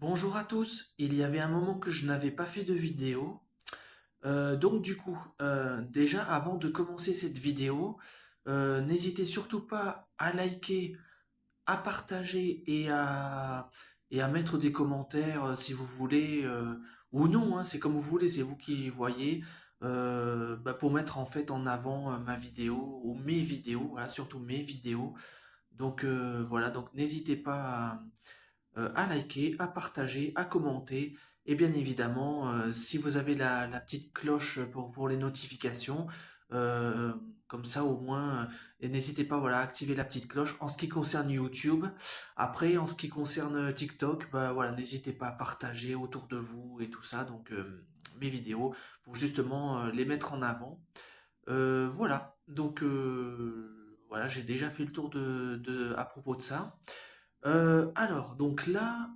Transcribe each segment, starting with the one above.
Bonjour à tous, il y avait un moment que je n'avais pas fait de vidéo. Déjà avant de commencer cette vidéo, n'hésitez surtout pas à liker, à partager et à mettre des commentaires si vous voulez, ou non, hein, c'est comme vous voulez, c'est vous qui voyez, pour mettre en fait en avant ma vidéo ou mes vidéos, voilà, surtout mes vidéos. Donc n'hésitez pas à liker, à partager, à commenter. Et bien évidemment, si vous avez la petite cloche pour les notifications, euh, comme ça au moins, et n'hésitez pas voilà, à activer la petite cloche en ce qui concerne YouTube. Après, en ce qui concerne TikTok, bah, voilà, n'hésitez pas à partager autour de vous et tout ça, donc mes vidéos, pour justement les mettre en avant. Voilà, j'ai déjà fait le tour à propos de ça. Donc là,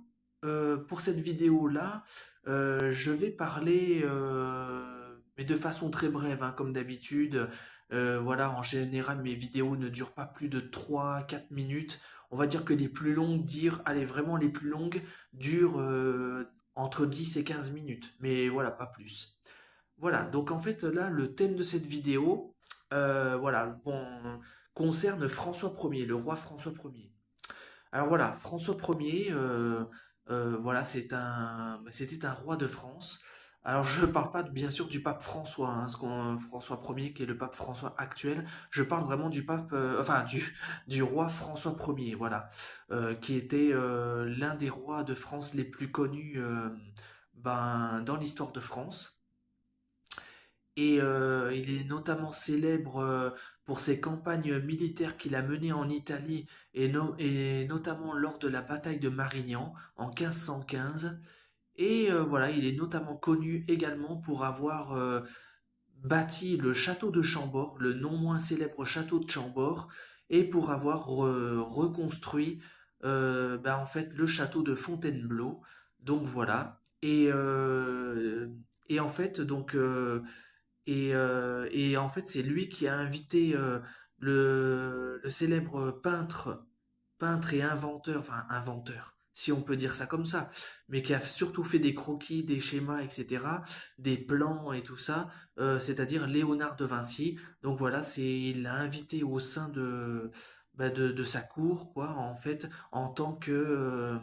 pour cette vidéo-là, je vais parler, mais de façon très brève, hein, comme d'habitude. Voilà, en général, mes vidéos ne durent pas plus de 3 4 minutes. On va dire que les plus longues, allez, vraiment les plus longues, durent entre 10 et 15 minutes. Mais voilà, pas plus. Voilà, donc en fait, là, le thème de cette vidéo, concerne François Ier, le roi François Ier. Alors voilà, François Ier, voilà, c'était un roi de France. Alors je ne parle pas bien sûr du pape François, hein, François Ier qui est le pape François actuel. Je parle vraiment du pape, du roi François Ier, voilà, qui était l'un des rois de France les plus connus dans l'histoire de France. Et il est notamment célèbre pour ses campagnes militaires qu'il a menées en Italie et notamment lors de la bataille de Marignan en 1515. Et voilà, il est notamment connu également pour avoir bâti le château de Chambord, le non moins célèbre château de Chambord, et pour avoir reconstruit en fait le château de Fontainebleau. Donc voilà. Et en fait, c'est lui qui a invité le célèbre peintre et inventeur, enfin inventeur, si on peut dire ça comme ça, mais qui a surtout fait des croquis, des schémas, etc., des plans et tout ça, c'est-à-dire Léonard de Vinci. Donc voilà, il l'a invité au sein de sa cour, quoi, en fait, en tant que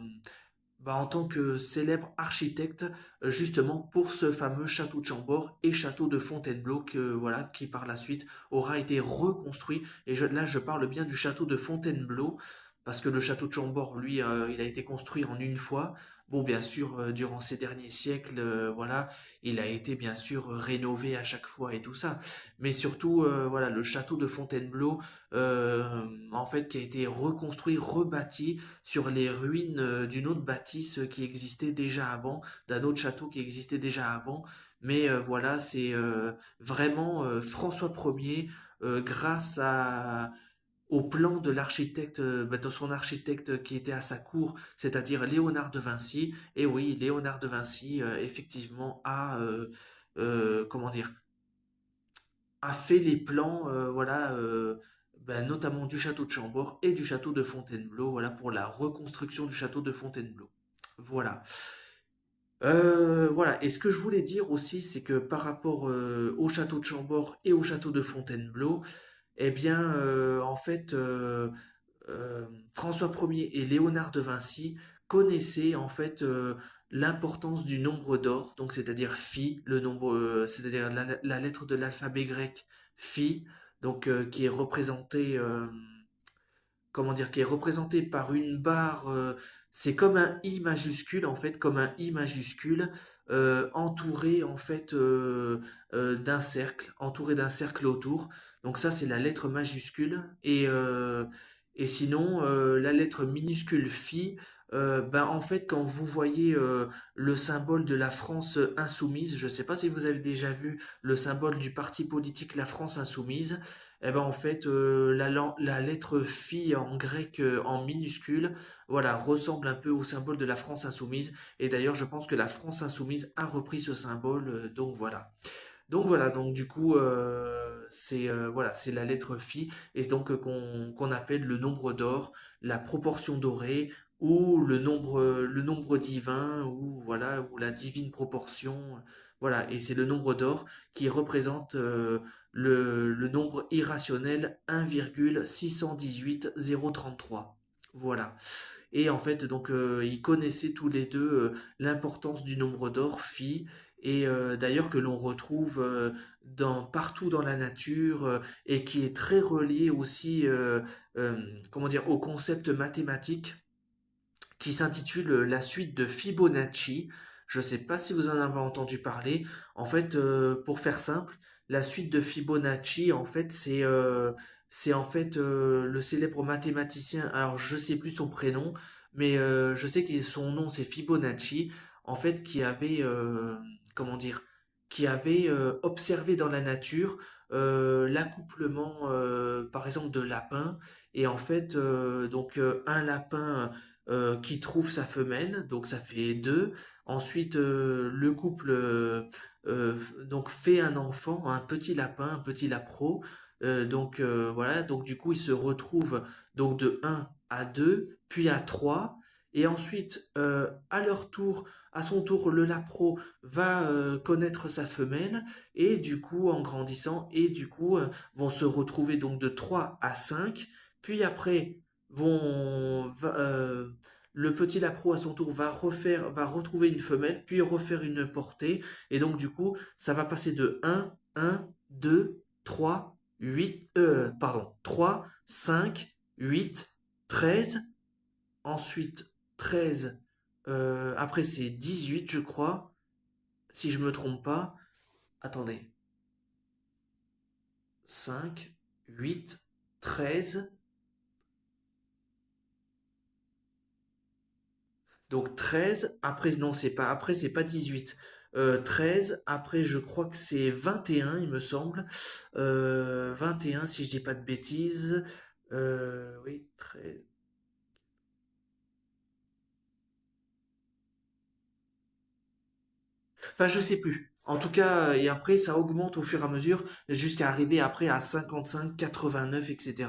célèbre architecte, justement pour ce fameux château de Chambord et château de Fontainebleau voilà, qui par la suite aura été reconstruit. Là, je parle bien du château de Fontainebleau, parce que le château de Chambord, lui, il a été construit en une fois. Bon, bien sûr, durant ces derniers siècles, voilà, il a été bien sûr rénové à chaque fois et tout ça. Mais surtout, voilà, le château de Fontainebleau, en fait, qui a été reconstruit, rebâti sur les ruines d'une autre bâtisse qui existait déjà avant, d'un autre château qui existait déjà avant. Mais voilà, c'est vraiment François Ier, grâce au plan de l'architecte, de son architecte qui était à sa cour, c'est-à-dire Léonard de Vinci. Et oui, Léonard de Vinci, effectivement, comment dire, a fait les plans, voilà, notamment du château de Chambord et du château de Fontainebleau, voilà, pour la reconstruction du château de Fontainebleau. Voilà. Voilà. Et ce que je voulais dire aussi, c'est que par rapport au château de Chambord et au château de Fontainebleau, eh bien, euh, François Ier et Léonard de Vinci connaissaient en fait l'importance du nombre d'or, donc c'est-à-dire phi, le nombre, c'est-à-dire la lettre de l'alphabet grec phi, donc qui est représentée, comment dire, qui est représentée par une barre, c'est comme un i majuscule en fait, comme un i majuscule entouré en fait entouré d'un cercle autour. Donc ça c'est la lettre majuscule et sinon la lettre minuscule phi. En fait quand vous voyez le symbole de la France insoumise, je ne sais pas si vous avez déjà vu le symbole du parti politique La France insoumise. Eh ben en fait, la lettre phi en grec en minuscule, voilà, ressemble un peu au symbole de la France insoumise. Et d'ailleurs, je pense que la France insoumise a repris ce symbole. Donc voilà. Donc voilà. Donc du coup, c'est la lettre phi et donc qu'on appelle le nombre d'or, la proportion dorée. ou le nombre divin, ou voilà, ou la divine proportion, voilà, et c'est le nombre d'or qui représente le nombre irrationnel 1,618033. Voilà. Et en fait, donc, ils connaissaient tous les deux l'importance du nombre d'or, phi, et d'ailleurs que l'on retrouve partout dans la nature, et qui est très relié aussi, euh, comment dire, au concept mathématique qui s'intitule La suite de Fibonacci. Je ne sais pas si vous en avez entendu parler. En fait, pour faire simple, la suite de Fibonacci, en fait, c'est en fait le célèbre mathématicien. Alors, je sais plus son prénom, mais je sais que son nom c'est Fibonacci. En fait, qui avait, comment dire, qui avait observé dans la nature l'accouplement, par exemple, de lapins. Et en fait, donc un lapin qui trouve sa femelle, donc ça fait deux. Ensuite, le couple donc fait un enfant, un petit lapin, un petit lapro. Donc voilà, donc du coup, ils se retrouvent donc de un à 2 puis à 3 et ensuite, à son tour, le lapro va connaître sa femelle, et du coup, en grandissant, et du coup, vont se retrouver donc de 3 à 5 puis après, le petit lapro à son tour va retrouver une femelle, puis refaire une portée, et donc du coup, ça va passer de 2, 3, 8, pardon, 3, 5, 8, 13, ensuite 13, après c'est 18 je crois, si je me trompe pas. Attendez, 5, 8, 13. Donc 13 après, non, c'est pas 18. 13, après je crois que c'est 21 il me semble. 21 si je dis pas de bêtises. Oui, 13. Enfin, je sais plus. En tout cas, et après, ça augmente au fur et à mesure, jusqu'à arriver après à 55, 89, etc.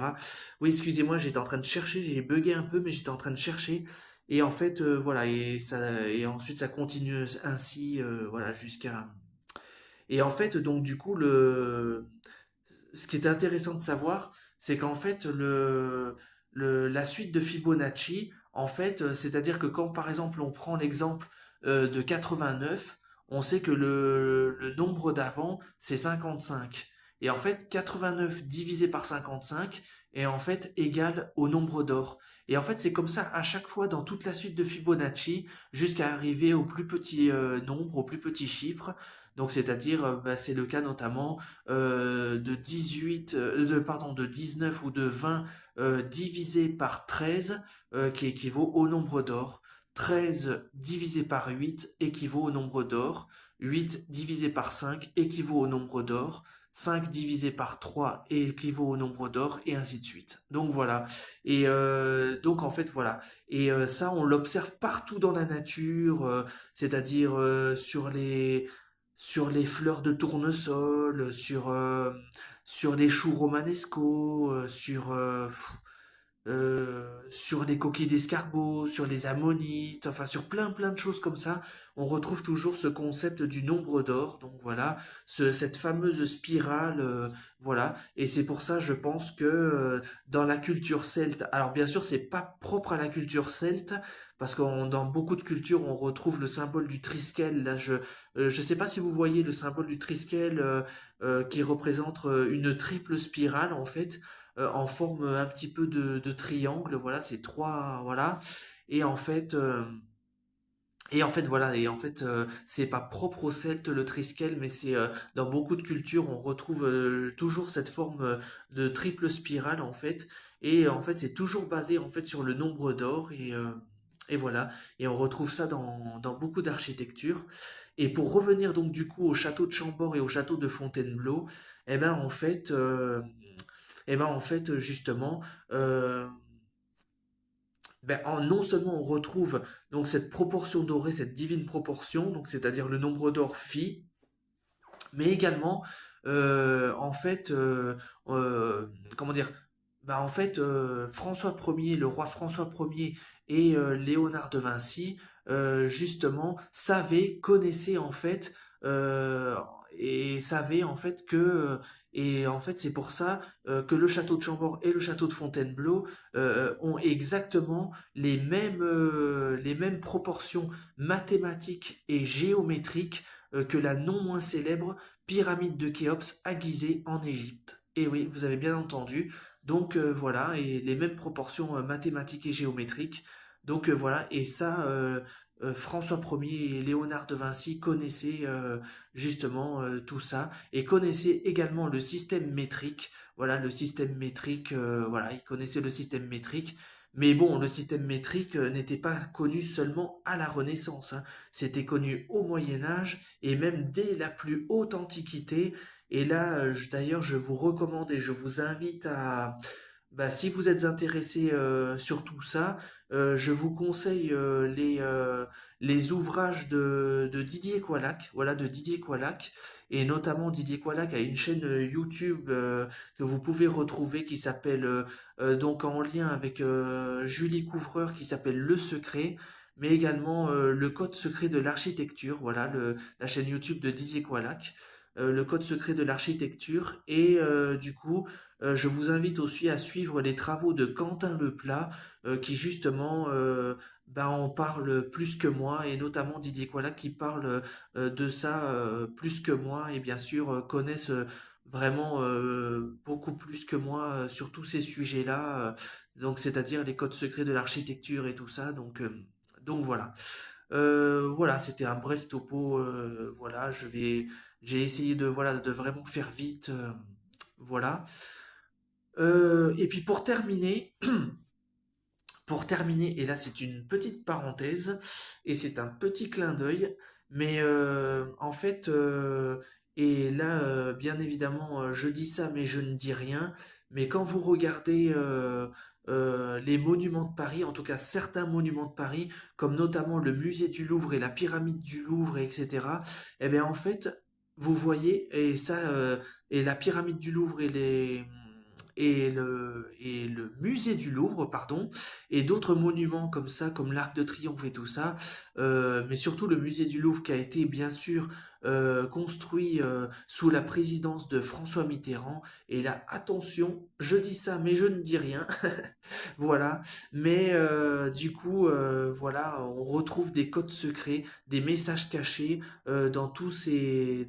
Oui, excusez-moi, j'étais en train de chercher, j'ai bugué un peu, mais j'étais en train de chercher. Et en fait, voilà, et ensuite ça continue ainsi, voilà, jusqu'à. Et en fait, donc du coup, ce qui est intéressant de savoir, c'est qu'en fait, la suite de Fibonacci, en fait, c'est-à-dire que quand par exemple on prend l'exemple de 89, on sait que le nombre d'avant, c'est 55. Et en fait, 89 divisé par 55 est en fait égal au nombre d'or. Et en fait, c'est comme ça à chaque fois dans toute la suite de Fibonacci, jusqu'à arriver au plus petit nombre, au plus petit chiffre. Donc, c'est-à-dire, bah, c'est le cas notamment de 18, pardon, de 19 ou de 20 divisé par 13 qui équivaut au nombre d'or. 13 divisé par 8 équivaut au nombre d'or. 8 divisé par 5 équivaut au nombre d'or. 5 divisé par 3 équivaut au nombre d'or, et ainsi de suite. Donc voilà. Et donc en fait voilà. Et ça, on l'observe partout dans la nature, c'est-à-dire sur les fleurs de tournesol, sur les choux romanesco, sur les coquilles d'escargot, sur les ammonites, enfin sur plein plein de choses comme ça, on retrouve toujours ce concept du nombre d'or. Donc voilà, cette fameuse spirale, voilà. Et c'est pour ça, je pense que dans la culture celte, alors bien sûr, c'est pas propre à la culture celte, parce que dans beaucoup de cultures, on retrouve le symbole du triskel. Là, je sais pas si vous voyez le symbole du triskel qui représente une triple spirale en fait, en forme un petit peu de triangle. Voilà, c'est trois, voilà. Et en fait, euh, voilà, c'est pas propre aux Celtes le triskel, mais c'est dans beaucoup de cultures, on retrouve toujours cette forme de triple spirale en fait. Et en fait, c'est toujours basé en fait sur le nombre d'or, et voilà. Et on retrouve ça dans beaucoup d'architecture. Et pour revenir donc du coup au château de Chambord et au château de Fontainebleau, eh ben en fait, justement, euh, non seulement on retrouve donc cette proportion dorée, cette divine proportion, donc c'est-à-dire le nombre d'or phi, mais également en fait, comment dire, François Ier, le roi François Ier et Léonard de Vinci, justement, connaissait en fait, euh, et savait en fait que, et en fait c'est pour ça que le château de Chambord et le château de Fontainebleau ont exactement les mêmes proportions mathématiques et géométriques que la non moins célèbre pyramide de Khéops à Gizeh en Égypte. Et oui, vous avez bien entendu. Donc voilà, et les mêmes proportions mathématiques et géométriques. Donc voilà, et ça, François Ier et Léonard de Vinci connaissaient justement tout ça, et connaissaient également le système métrique. Voilà, le système métrique, voilà, ils connaissaient le système métrique. Mais bon, le système métrique n'était pas connu seulement à la Renaissance, hein. C'était connu au Moyen Âge et même dès la plus haute Antiquité. Et là, d'ailleurs, je vous recommande et je vous invite à, bah, si vous êtes intéressé sur tout ça, je vous conseille les ouvrages de Didier Qualac, voilà, de Didier Qualac, et notamment Didier Qualac a une chaîne YouTube que vous pouvez retrouver qui s'appelle, donc en lien avec Julie Couvreur, qui s'appelle Le Secret, mais également le code secret de l'architecture, voilà, la chaîne YouTube de Didier Qualac, le code secret de l'architecture, et du coup, je vous invite aussi à suivre les travaux de Quentin Leplat, qui justement ben, en parle plus que moi, et notamment Didier Qualac qui parle de ça plus que moi, et bien sûr connaissent vraiment beaucoup plus que moi sur tous ces sujets-là, donc c'est-à-dire les codes secrets de l'architecture et tout ça. Donc voilà. Voilà, c'était un bref topo. Voilà, j'ai essayé de voilà de vraiment faire vite. Voilà. Et puis pour terminer, et là c'est une petite parenthèse, et c'est un petit clin d'œil, mais en fait, et là bien évidemment je dis ça mais je ne dis rien, mais quand vous regardez les monuments de Paris, en tout cas certains monuments de Paris, comme notamment le musée du Louvre et la pyramide du Louvre, etc., eh bien en fait, vous voyez, et ça, et la pyramide du Louvre et le musée du Louvre, pardon, et d'autres monuments comme ça, comme l'Arc de Triomphe et tout ça, mais surtout le musée du Louvre qui a été bien sûr construit sous la présidence de François Mitterrand. Et là, attention, je dis ça, mais je ne dis rien. Voilà, mais du coup, voilà, on retrouve des codes secrets, des messages cachés dans tous ces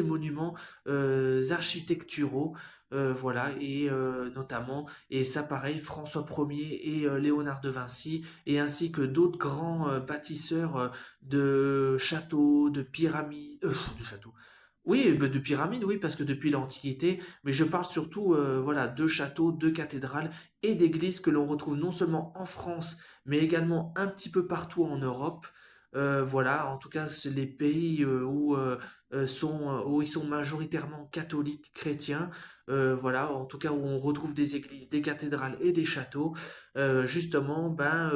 monuments architecturaux, voilà, et notamment, et ça pareil, François Ier et Léonard de Vinci, et ainsi que d'autres grands bâtisseurs de châteaux, de pyramides, de châteaux. Oui, de pyramides, oui, parce que depuis l'Antiquité, mais je parle surtout, voilà, de châteaux, de cathédrales et d'églises que l'on retrouve non seulement en France, mais également un petit peu partout en Europe. Voilà, en tout cas, c'est les pays où ils sont majoritairement catholiques, chrétiens. Voilà, en tout cas où on retrouve des églises, des cathédrales et des châteaux. Justement, ben,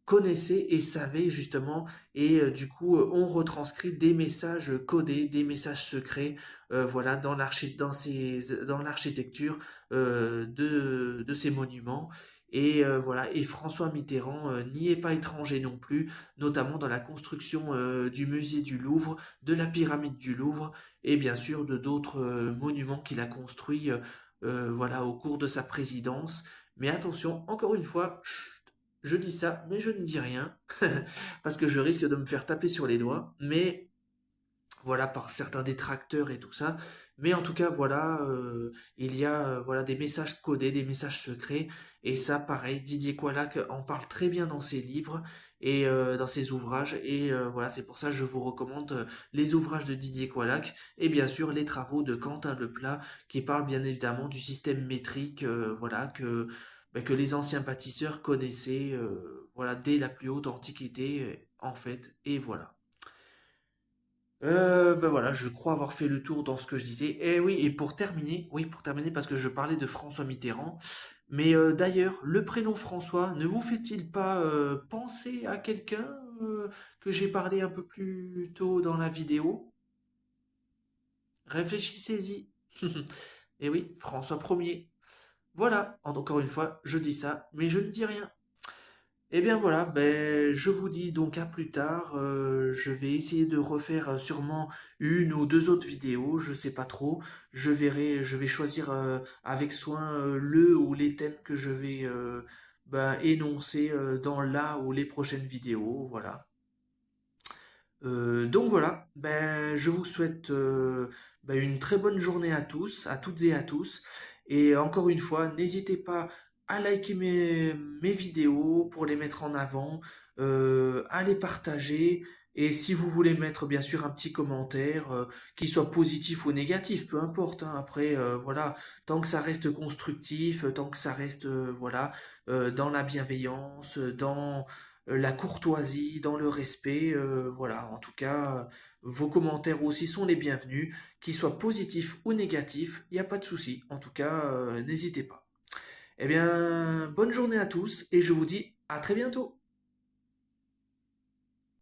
connaissez et savez justement, et du coup on retranscrit des messages codés, des messages secrets, voilà, dans l'architecture de ces monuments. Et voilà, et François Mitterrand n'y est pas étranger non plus, notamment dans la construction du musée du Louvre, de la pyramide du Louvre, et bien sûr de d'autres monuments qu'il a construits voilà, au cours de sa présidence. Mais attention, encore une fois, chut, je dis ça, mais je ne dis rien, parce que je risque de me faire taper sur les doigts, mais voilà, par certains détracteurs et tout ça. Mais en tout cas, voilà, il y a voilà, des messages codés, des messages secrets, et ça, pareil, Didier Qualac en parle très bien dans ses livres et dans ses ouvrages, et voilà, c'est pour ça que je vous recommande les ouvrages de Didier Qualac, et bien sûr les travaux de Quentin Leplat, qui parlent bien évidemment du système métrique, voilà, que les anciens bâtisseurs connaissaient, voilà, dès la plus haute antiquité, en fait, et voilà. Ben voilà, je crois avoir fait le tour dans ce que je disais. Et oui, et pour terminer, parce que je parlais de François Mitterrand, mais d'ailleurs, le prénom François ne vous fait-il pas penser à quelqu'un que j'ai parlé un peu plus tôt dans la vidéo? Réfléchissez-y. Et oui, François Ier. Voilà, encore une fois, je dis ça, mais je ne dis rien. Eh bien voilà, ben, je vous dis donc à plus tard. Je vais essayer de refaire sûrement une ou deux autres vidéos, je sais pas trop. Je verrai, je vais choisir avec soin le ou les thèmes que je vais ben, énoncer dans la ou les prochaines vidéos. Voilà. Donc voilà, ben, je vous souhaite ben, une très bonne journée à tous, à toutes et à tous. Et encore une fois, n'hésitez pas à liker mes vidéos pour les mettre en avant, à les partager. Et si vous voulez mettre bien sûr un petit commentaire, qu'il soit positif ou négatif, peu importe, hein. Après, voilà, tant que ça reste constructif, tant que ça reste, voilà, dans la bienveillance, dans la courtoisie, dans le respect. Voilà, en tout cas, vos commentaires aussi sont les bienvenus, qu'ils soient positifs ou négatifs, il n'y a pas de souci. En tout cas, n'hésitez pas. Eh bien, bonne journée à tous et je vous dis à très bientôt.